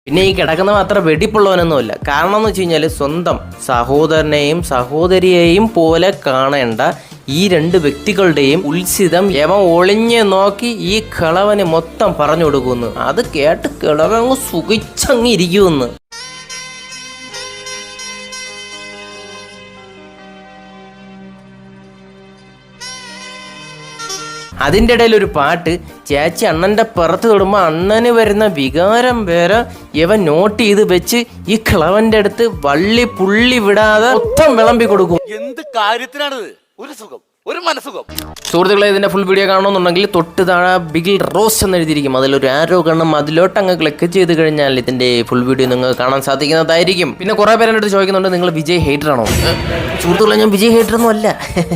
പിന്നെ ഈ കിടക്കുന്ന അത്ര വെടിപ്പുള്ളവനൊന്നുമല്ല. കാരണം എന്ന് വെച്ച് കഴിഞ്ഞാൽ സ്വന്തം സഹോദരനെയും സഹോദരിയെയും പോലെ കാണേണ്ട ഈ രണ്ട് വ്യക്തികളുടെയും ഉത്സിതം യവൻ ഒളിഞ്ഞ് നോക്കി ഈ കിളവന് മൊത്തം പറഞ്ഞു കൊടുക്കുന്നു. അത് കേട്ട് കിളവൻ അങ്ങ് സുഖിച്ചങ്ങിരിക്കുമെന്ന്. അതിൻ്റെ ഇടയിൽ ഒരു പാട്ട്, ചേച്ചി അണ്ണൻ്റെ പുറത്ത് തൊടുമ്പോൾ അണ്ണന് വരുന്ന വികാരം വേറെ ഇവൻ നോട്ട് ചെയ്ത് വെച്ച് ഈ കിളവന്റെ അടുത്ത് വള്ളി പുള്ളി വിടാതെ മൊത്തം വിളമ്പി കൊടുക്കും. എന്ത് കാര്യത്തിനാണിത്? ഒരു സുഖം, ഒരു മനസുഖം. സുഹൃത്തുക്കളെ, ഇതിന്റെ ഫുൾ വീഡിയോ കാണണമെന്നുണ്ടെങ്കിൽ തൊട്ട് താഴെ ബിഗിൽ റോസ് എന്ന് എഴുതിയിരിക്കും. അതിലൊരു ആരോ കാണും, അതിലോട്ട് അങ്ങ് ക്ലിക്ക് ചെയ്ത് കഴിഞ്ഞാൽ ഇതിന്റെ ഫുൾ വീഡിയോ നിങ്ങൾക്ക് കാണാൻ സാധിക്കുന്നതായിരിക്കും. പിന്നെ കുറെ പേരെ അടുത്ത് ചോദിക്കുന്നുണ്ട്, നിങ്ങൾ വിജയ് ഹേറ്റർ ആണോ? സുഹൃത്തുക്കളെ, ഞാൻ വിജയ് ഹേറ്റർ ഒന്നും അല്ല.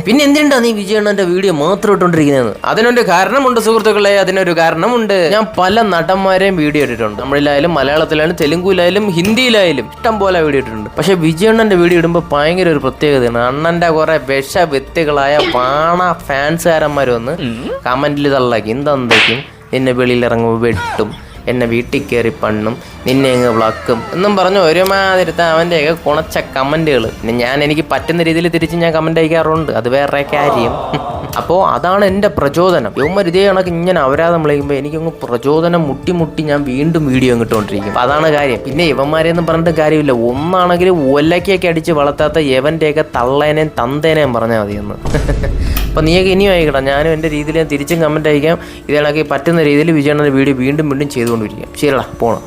പിന്നെ എന്തിനാ നീ വിജയ് അണ്ണന്റെ വീഡിയോ മാത്രം ഇട്ടുകൊണ്ടിരിക്കുന്നത്? അതിനൊരു കാരണമുണ്ട് സുഹൃത്തുക്കളെ, അതിനൊരു കാരണമുണ്ട്. ഞാൻ പല നടന്മാരെയും വീഡിയോ ഇട്ടിട്ടുണ്ട്. തമിഴിലായാലും മലയാളത്തിലായാലും തെലുങ്കിലായാലും ഹിന്ദിയിലായാലും ഇഷ്ടം പോലെ വീഡിയോ ഇട്ടിട്ടുണ്ട്. പക്ഷെ വിജയ് അണ്ണന്റെ വീഡിയോ ഇടുമ്പോൾ ഭയങ്കര ഒരു പ്രത്യേകതയാണ്. അണ്ണന്റെ കുറെ വിഷവിത്തുകളായ പാണ ഫാൻസുകാരന്മാർ വന്ന് കമന്റിൽ തള്ളാക്കി, എന്തെന്തൊക്കെയും നിന്നെ വെളിയിൽ ഇറങ്ങുമ്പോൾ വെട്ടും, എന്നെ വീട്ടിൽ കയറി പണ്ണും, നിന്നെ അങ്ങ് വ്ളക്കും എന്നും പറഞ്ഞു ഒരുമാതിരത്തെ അവൻ്റെയൊക്കെ കുണച്ച കമൻറ്റുകൾ. പിന്നെ എനിക്ക് പറ്റുന്ന രീതിയിൽ തിരിച്ച് ഞാൻ കമൻ്റ് അയക്കാറുണ്ട്, അത് വേറെ കാര്യം. അപ്പോൾ അതാണ് എൻ്റെ പ്രചോദനം. യൗമാർ ഇതേ കണക്ക് ഇങ്ങനെ അവരാധം വിളിക്കുമ്പോൾ എനിക്കങ്ങ് പ്രചോദനം മുട്ടി ഞാൻ വീണ്ടും വീഡിയോ ഇട്ടുകൊണ്ടിരിക്കും. അതാണ് കാര്യം. പിന്നെ ഇവന്മാരെയൊന്നും പറഞ്ഞിട്ട് കാര്യമില്ല. ഒന്നാണെങ്കിൽ ഒലക്കൊക്കെ അടിച്ച് വളർത്താത്ത യവൻ്റെയൊക്കെ തള്ളേനേയും തന്തേനേയും പറഞ്ഞാൽ മതിയെന്ന്. അപ്പോൾ നീയൊക്കെ ഇനിയും അയക്കടാ, ഞാനും എൻ്റെ രീതിയിൽ ഞാൻ തിരിച്ചും കമൻറ്റ് അയക്കാം. ഇത് കണക്ക് പറ്റുന്ന രീതിയിൽ വിജയണ്ണൻ്റെ വീഡിയോ വീണ്ടും ചെയ്തുകൊണ്ടിരിക്കാം. ശരിയടാ, പോകണം.